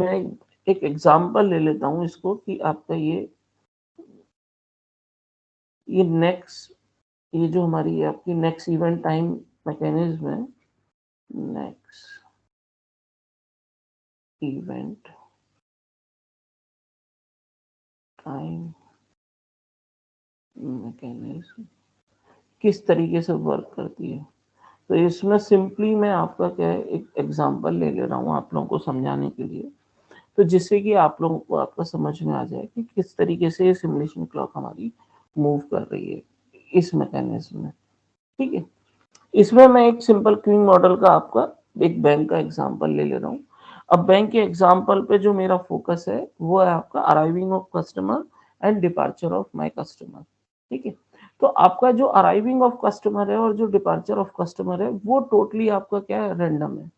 मैं एक एग्जांपल ले लेता हूँ इसको कि आपका ये नेक्स्ट ये जो हमारी आपकी नेक्स्ट इवेंट टाइम मैकेनिज्म है, नेक्स्ट इवेंट टाइम मैकेनिज्म किस तरीके से वर्क करती है। तो इसमें सिंपली मैं आपका क्या है एक एग्जांपल ले ले रहा हूँ आप लोगों को समझाने के लिए, तो जिससे कि आप लोगों को आपका समझ में आ जाए कि किस तरीके से ये सिमुलेशन क्लॉक हमारी मूव कर रही है इस मैकेनिज्म में। ठीक है, इसमें मैं एक सिंपल क्यूइंग मॉडल का आपका एक बैंक का एग्जांपल ले ले रहा हूँ। अब बैंक के एग्जांपल पे जो मेरा फोकस है वो है आपका arriving of customer and departure of my customer. ठीक है, तो आपका जो अराइविंग ऑफ कस्टमर है और जो डिपार्चर ऑफ कस्टमर है वो टोटली आपका क्या है, रैंडम है।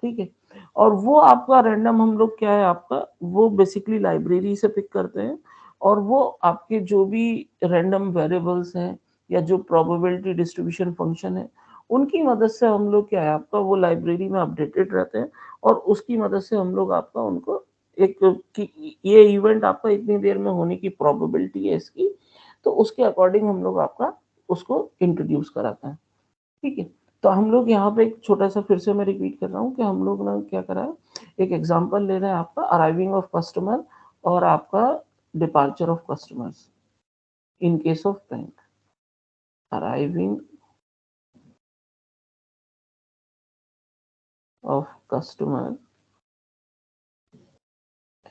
ठीक है, और वो आपका रैंडम हम लोग क्या है आपका वो बेसिकली लाइब्रेरी से पिक करते हैं, और वो आपके जो भी रैंडम वेरिएबल्स हैं या जो प्रोबेबिलिटी डिस्ट्रीब्यूशन फंक्शन है उनकी मदद से हम लोग क्या है आपका वो लाइब्रेरी में अपडेटेड रहते हैं, और उसकी मदद से हम लोग आपका उनको एक कि ये इवेंट आपका इतनी देर में होने की प्रोबेबिलिटी है इसकी, तो उसके अकॉर्डिंग हम लोग आपका उसको इंट्रोड्यूस कराते हैं। ठीक है, तो हम लोग यहाँ पे एक छोटा-सा फिर से मैं रिपीट कर रहा हूँ कि हम लोग ने क्या करा है, एक एग्ज़ाम्पल ले रहे हैं आपका अराइविंग ऑफ कस्टमर और आपका departure of customers in case of bank. Arriving of customer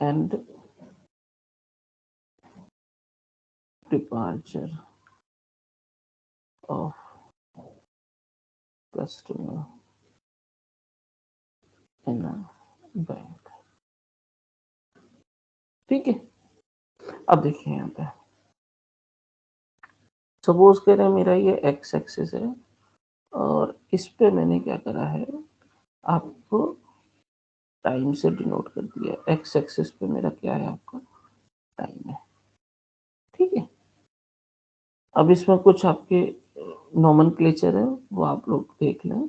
and departure of customer in a bank. ठीक है, अब देखिए यहाँ पे सपोज करें मेरा ये एक्स एक्सिस है और इस पे मैंने क्या करा है आपको टाइम से डिनोट कर दिया। एक्स एक्सिस पे मेरा क्या है आपका टाइम है। ठीक है, अब इसमें कुछ आपके नोमेनक्लेचर है वो आप लोग देख लें।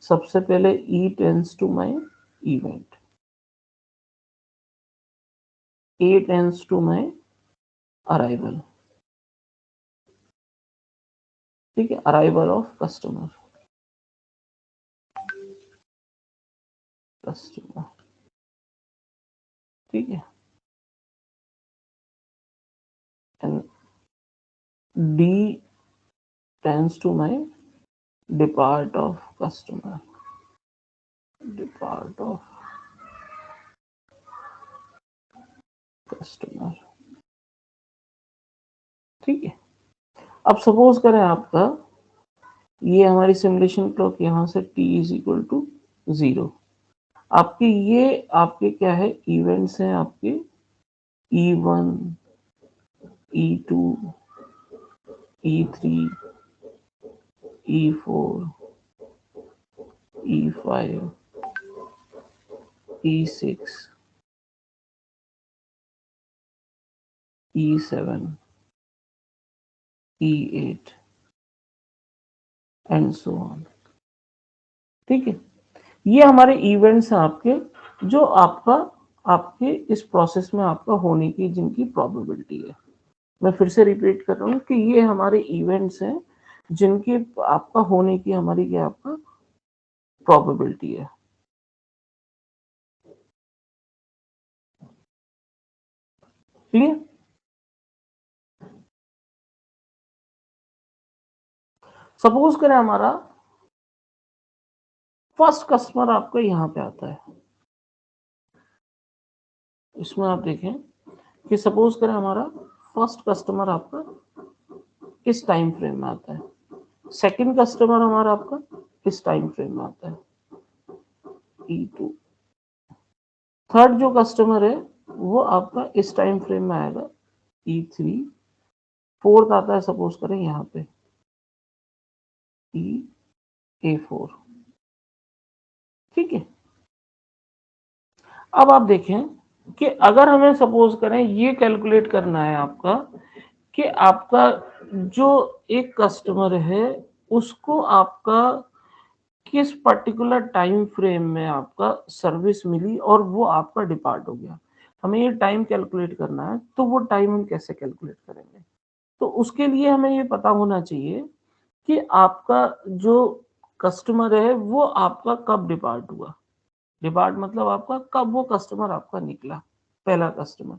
सबसे पहले E tends to my event, A tends to my arrival. ठीक है, अराइवल ऑफ कस्टमर, कस्टमर। ठीक है, and D tends to my depart of customer, depart of customer. ठीक है, अब सपोज करें आपका ये हमारी सिमुलेशन क्लॉक यहाँ से t इज इक्वल टू 0। आपके ये आपके क्या है इवेंट्स हैं आपके E1, E2, E3, E4, E5, E6, E7, E8 and so on. ठीक है, ये हमारे इवेंट्स हैं आपके जो आपका आपके इस प्रोसेस में आपका होने की जिनकी प्रोबेबिलिटी है। मैं फिर से रिपीट कर रहा हूँ कि ये हमारे इवेंट्स हैं जिनके आपका होने की हमारी क्या आपका प्रोबेबिलिटी है। क्लियर? सपोज करें हमारा फर्स्ट कस्टमर आपका यहाँ पे आता है। इसमें आप देखें कि सपोज करें हमारा फर्स्ट कस्टमर आपका इस टाइम फ्रेम में आता है, सेकंड कस्टमर हमारा आपका इस टाइम फ्रेम में आता है E2, थर्ड जो कस्टमर है वो आपका इस टाइम फ्रेम में आएगा E3, फोर्थ आता है सपोज करें यहाँ पे A4। ठीक है, अब आप देखें कि अगर हमें सपोज करें ये कैलकुलेट करना है आपका कि आपका जो एक कस्टमर है उसको आपका किस पर्टिकुलर टाइम फ्रेम में आपका सर्विस मिली और वो आपका डिपार्ट हो गया। हमें ये टाइम कैलकुलेट करना है, तो वो टाइम हम कैसे कैलकुलेट करेंगे? तो उसके लिए हमें ये पता होना चाहिए कि आपका जो कस्टमर है वो आपका कब डिपार्ट हुआ। डिपार्ट मतलब आपका कब वो कस्टमर आपका निकला, पहला कस्टमर।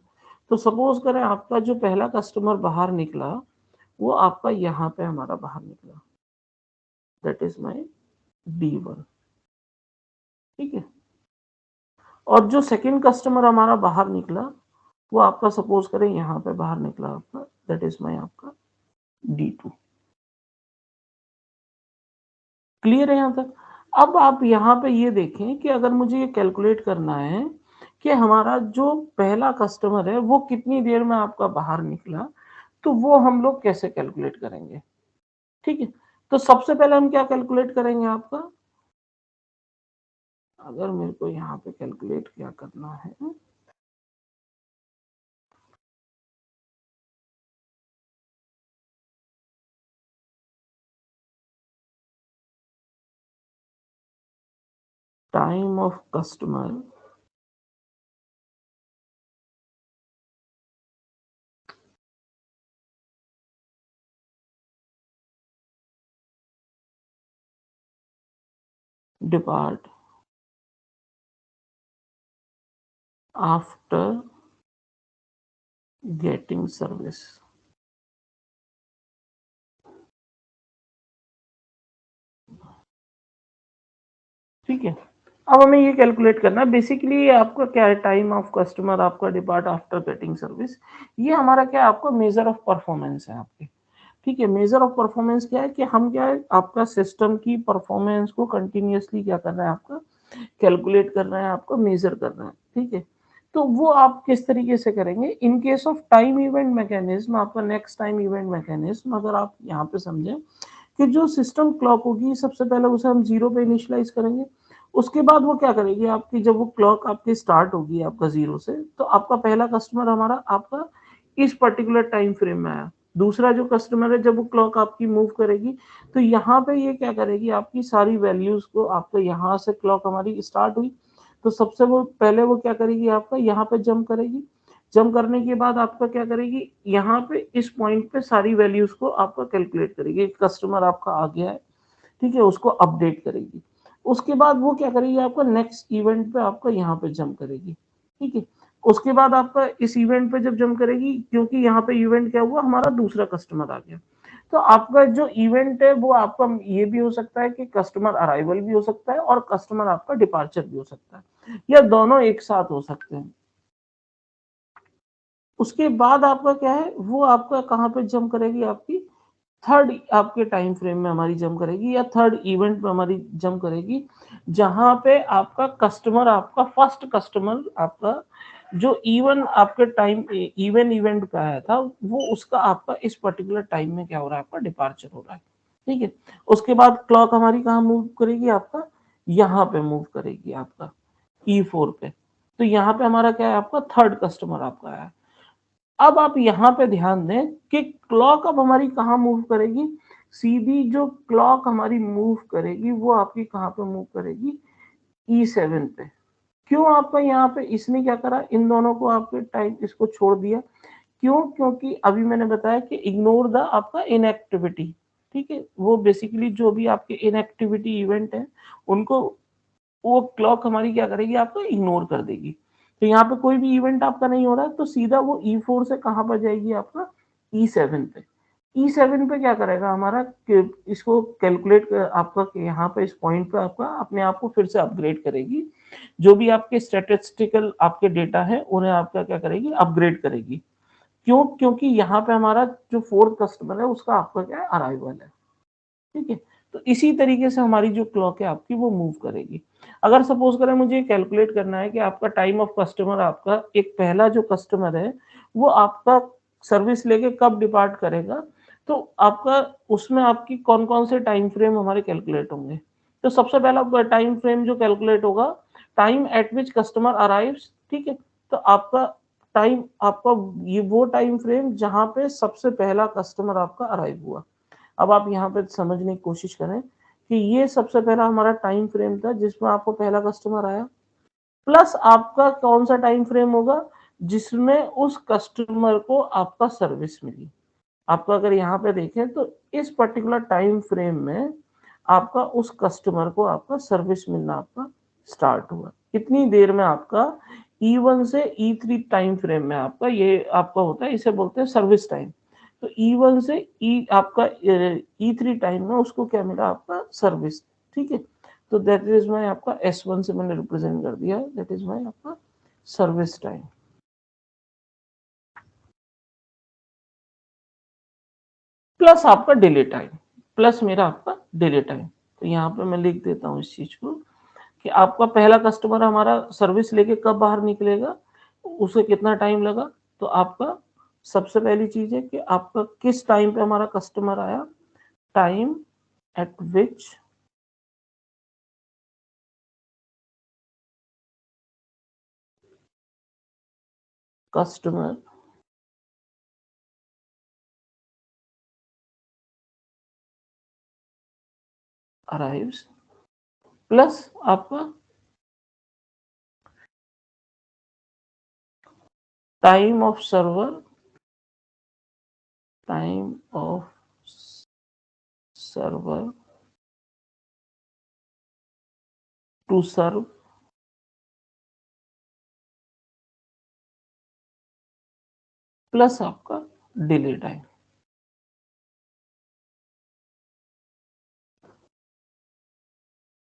तो सपोज़ करें आपका जो पहला कस्टमर बाहर निकला, वो आपका यहाँ पे हमारा बाहर निकला। दैट इज़ माय D1, ठीक है? और जो सेकंड कस्टमर हमारा बाहर निकला, वो आपका सपोज़ करें यहाँ पे बाहर निकला आपका, दैट इज़ माय आपका D2। क्लियर है यहाँ तक? अब आप यहाँ पे ये देखें कि अगर मुझे ये कैलकुलेट करना है कि हमारा जो पहला कस्टमर है, वो कितनी देर में आपका बाहर निकला, तो वो हम लोग कैसे कैलकुलेट करेंगे, ठीक है? तो सबसे पहले हम क्या कैलकुलेट करेंगे आपका, अगर मेरे को यहाँ पे कैलकुलेट क्या करना है, time of customer depart after getting service, ठीक है? अब हमें ये कैलकुलेट करना है, बेसिकली आपका क्या है, टाइम ऑफ कस्टमर आपका डिपार्ट आफ्टर गेटिंग सर्विस, ये हमारा क्या है, आपका मेजर ऑफ परफॉर्मेंस है आपके, ठीक है? मेजर ऑफ परफॉर्मेंस क्या है कि हम क्या है, आपका सिस्टम की परफॉर्मेंस को कंटिन्यूअसली क्या कर रहे हैं, आपका कैलकुलेट कर रहे हैं, आपको मेजर कर रहे हैं, ठीक है? तो वो आप किस तरीके से करेंगे, इन case of time event mechanism, आपका नेक्स्ट टाइम इवेंट मैकेनिज्म अगर आप यहाँ पे समझें कि जो सिस्टम क्लॉक होगी, सबसे पहले उसे हम जीरो पे इनिशियलाइज करेंगे। उसके बाद वो क्या करेगी आपकी, जब वो क्लॉक आपकी स्टार्ट होगी आपका जीरो से, तो आपका पहला कस्टमर हमारा आपका इस पर्टिकुलर टाइम फ्रेम में आया। दूसरा जो कस्टमर है, जब वो क्लॉक आपकी मूव करेगी, तो यहाँ पे ये क्या करेगी, आपकी सारी वैल्यूज को, आपका यहाँ से क्लॉक हमारी स्टार्ट हुई, तो सबसे वो पहले वो क्या करेगी, आपका यहाँ पे जंप करेगी। जंप करने के बाद आपका क्या करेगी, यहाँ पे इस पॉइंट पे सारी वैल्यूज को आपका कैलकुलेट करेगी। कस्टमर आपका आ गया है, ठीक है, उसको अपडेट करेगी। उसके बाद वो क्या करेगी, आपका नेक्स्ट इवेंट पे आपका यहाँ पे जंप करेगी, ठीक है? उसके बाद आपका इस इवेंट पे जब जंप करेगी, क्योंकि यहाँ पे इवेंट क्या हुआ, हमारा दूसरा कस्टमर आ गया, तो आपका जो इवेंट है वो आपका ये भी हो सकता है कि कस्टमर अराइवल भी हो सकता है और कस्टमर आपका डिपार्चर भी हो सकता है, या दोनों एक साथ हो सकते हैं। उसके बाद आपका क्या है, वो आपका कहाँ पे जंप करेगी, आपकी थर्ड आपके टाइम फ्रेम में हमारी जंप करेगी, या थर्ड इवेंट में हमारी जंप करेगी, जहां पे आपका कस्टमर, आपका फर्स्ट कस्टमर आपका जो इवन आपके टाइम इवन इवेंट पे आया था, वो उसका आपका इस पर्टिकुलर टाइम में क्या हो रहा है, आपका डिपार्चर हो रहा है, ठीक है? उसके बाद क्लॉक हमारी कहाँ मूव करेगी, आपका यहाँ पे मूव करेगी, आपका E4 पे। तो यहाँ पे हमारा क्या है, आपका थर्ड कस्टमर आपका है। अब आप यहाँ पे ध्यान दें कि क्लॉक अब हमारी कहाँ मूव करेगी, सीधी जो क्लॉक हमारी मूव करेगी वो आपकी कहाँ पे मूव करेगी, E7 पे। क्यों आपका यहाँ पे इसने क्या करा, इन दोनों को आपके टाइम इसको छोड़ दिया, क्यों? क्योंकि अभी मैंने बताया कि इग्नोर द आपका इनएक्टिविटी, ठीक है? वो बेसिकली जो भी आपके इनएक्टिविटी इवेंट है, उनको वो क्लॉक हमारी क्या करेगी, आपको इग्नोर कर देगी। तो यहाँ पे कोई भी इवेंट आपका नहीं हो रहा है, तो सीधा वो E4 से कहाँ पर जाएगी, आपका E7 पे। E7 पे क्या करेगा हमारा, इसको कैलकुलेट आपका यहाँ पे इस पॉइंट पे आपका अपने आप को फिर से अपग्रेड करेगी। जो भी आपके स्टेटिस्टिकल आपके डेटा है, उन्हें आपका क्या करेगी, अपग्रेड करेगी। क्यों? क्योंकि यहाँ पे हमारा जो फोर्थ कस्टमर है, उसका आपका क्या है, अराइवल है, ठीक है? तो इसी तरीके से हमारी जो क्लॉक है आपकी वो मूव करेगी। अगर सपोज करें मुझे कैलकुलेट करना है कि आपका टाइम ऑफ कस्टमर, आपका एक पहला जो कस्टमर है वो आपका सर्विस लेके कब डिपार्ट करेगा, तो आपका उसमें आपकी कौन-कौन से टाइम फ्रेम हमारे कैलकुलेट होंगे। तो सबसे पहला टाइम फ्रेम जो कैलकुलेट होगा, time at which customer arrives, ठीक है? तो आपका टाइम, आपका ये वो टाइम फ्रेम जहाँ पे सबसे पहला कस्टमर आपका अराइव हुआ। अब आप यहाँ पे समझने की कोशिश करें कि ये सबसे पहला हमारा टाइम फ्रेम था जिसमें आपको पहला कस्टमर आया, प्लस आपका कौन सा टाइम फ्रेम होगा जिसमें उस कस्टमर को आपका सर्विस मिली। आपका अगर यहाँ पे देखें तो इस पर्टिकुलर टाइम फ्रेम में आपका उस कस्टमर को आपका सर्विस मिलना आपका स्टार्ट हुआ। इतनी देर में आपका E1 से E3 टाइम फ्रेम में आपका ये आपका होता है, इसे बोलते हैं सर्विस टाइम। तो E1 से आपका E3 टाइम में उसको क्या मिला आपका सर्विस। ठीक है, तो दैट इज माई आपका S1 से मैंने रिप्रेजेंट कर दिया, दैट इज माई आपका सर्विस टाइम। प्लस आपका डिले टाइम, प्लस मेरा आपका डिले टाइम। तो यहाँ पे मैं लिख देता हूँ इस चीज को कि आपका पहला कस्टमर हमारा सर्विस लेके कब बाहर निकलेगा, उसे कितना टाइम लगा। तो आपका सबसे पहली चीज है कि आपका किस टाइम पे हमारा कस्टमर आया, time at which customer arrives, plus आपका time of server, time of server to serve, plus आपका डिले टाइम।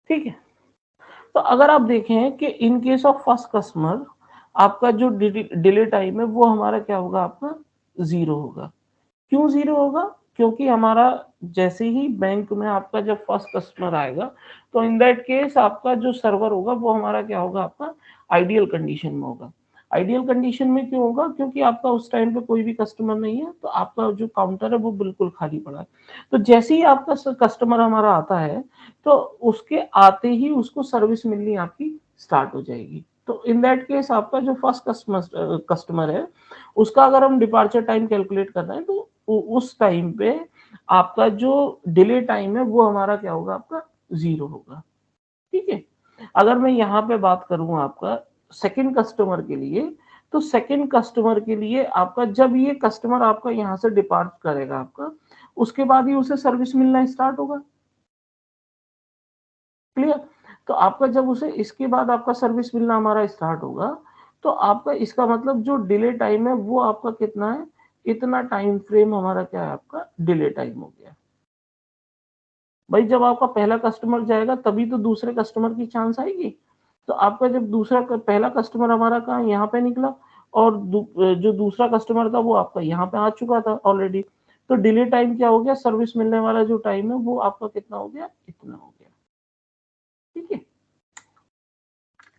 ठीक है, तो अगर आप देखें कि in case of first customer आपका जो डिले टाइम है वो हमारा क्या होगा, आपका 0 होगा। क्यों 0 होगा, क्योंकि हमारा जैसे ही बैंक में आपका जब फर्स्ट कस्टमर आएगा तो इन दैट केस आपका जो सर्वर होगा वो हमारा क्या होगा, आपका आइडियल कंडीशन में होगा। आइडियल कंडीशन में क्यों होगा, क्योंकि आपका उस टाइम पे कोई भी कस्टमर नहीं है, तो आपका जो काउंटर है वो बिल्कुल खाली पड़ा है। तो जैसे ही आपका कस्टमर हमारा आता है तो उसके आते ही उसको सर्विस मिलनी आपकी स्टार्ट हो जाएगी। तो इन दैट केस आपका जो फर्स्ट कस्टमर है उसका अगर हम डिपार्चर टाइम कैलकुलेट कर रहे हैं तो उस टाइम पे आपका जो डिले टाइम है वो हमारा क्या होगा, आपका 0 होगा। ठीक है, अगर मैं यहाँ पे बात करूँ आपका सेकंड कस्टमर के लिए, तो सेकंड कस्टमर के लिए आपका जब ये कस्टमर आपका यहाँ से डिपार्ट करेगा आपका, उसके बाद ही उसे सर्विस मिलना स्टार्ट होगा। क्लियर, तो आपका जब उसे इसके बाद आपका सर्विस मिलना हमारा स्टार्ट होगा तो आपका इसका मतलब जो डिले टाइम है वो आपका कितना है, इतना टाइम फ्रेम हमारा क्या है, आपका डिले टाइम हो गया। भाई जब आपका पहला कस्टमर जाएगा तभी तो दूसरे कस्टमर की चांस आएगी। तो आपका जब पहला कस्टमर हमारा कहाँ यहाँ पे निकला और जो दूसरा कस्टमर था वो आपका यहाँ पे आ चुका था ऑलरेडी, तो डिले टाइम क्या हो गया, सर्विस मिलने वाला जो टाइम है वो आपका कितना हो गया, इतना हो गया। ठीक है,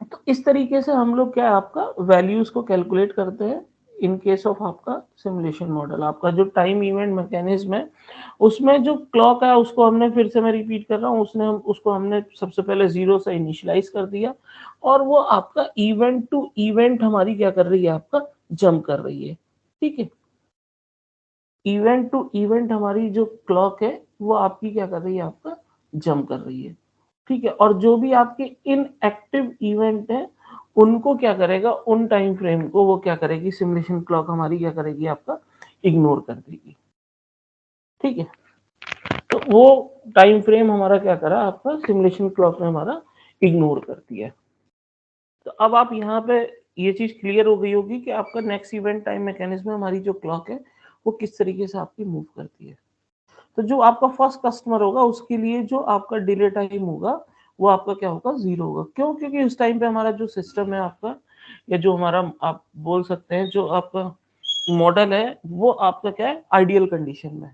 तो इस तरीके से हम लोग क्या आपका वैल्यूज को कैलकुलेट करते हैं इन केस ऑफ आपका सिमुलेशन मॉडल। आपका जो टाइम इवेंट मैकेनिज्म है उसमें जो क्लॉक है उसको हमने, फिर से मैं रिपीट कर रहा हूँ, उसको हमने सबसे पहले 0 से इनिशियलाइज कर दिया और वो आपका इवेंट टू इवेंट हमारी क्या कर रही है, आपका जंप कर रही है। ठीक है, इवेंट टू इवेंट हमारी जो क्लॉक है वो आपकी क्या कर रही है, आपका जंप कर रही है। ठीक है, और जो भी आपके इनएक्टिव इवेंट है उनको क्या करेगा, उन टाइम फ्रेम को वो क्या करेगी, सिमुलेशन क्लॉक हमारी क्या करेगी, आपका इग्नोर कर देगी। ठीक है, तो वो टाइम फ्रेम हमारा क्या करा, आपका सिमुलेशन क्लॉक ने हमारा इग्नोर कर दिया। तो अब आप यहाँ पे ये चीज क्लियर हो गई होगी कि आपका नेक्स्ट इवेंट टाइम मैकेनिज्म में हमारी जो क्लॉक है वो किस तरीके से आपकी मूव करती है। तो जो आपका फर्स्ट कस्टमर होगा उसके लिए जो आपका डिले टाइम होगा वो आपका क्या होगा, 0 होगा। क्यों, क्योंकि उस टाइम पे हमारा जो सिस्टम है आपका, या जो हमारा आप बोल सकते हैं जो आपका मॉडल है वो आपका क्या है, आइडियल कंडीशन में।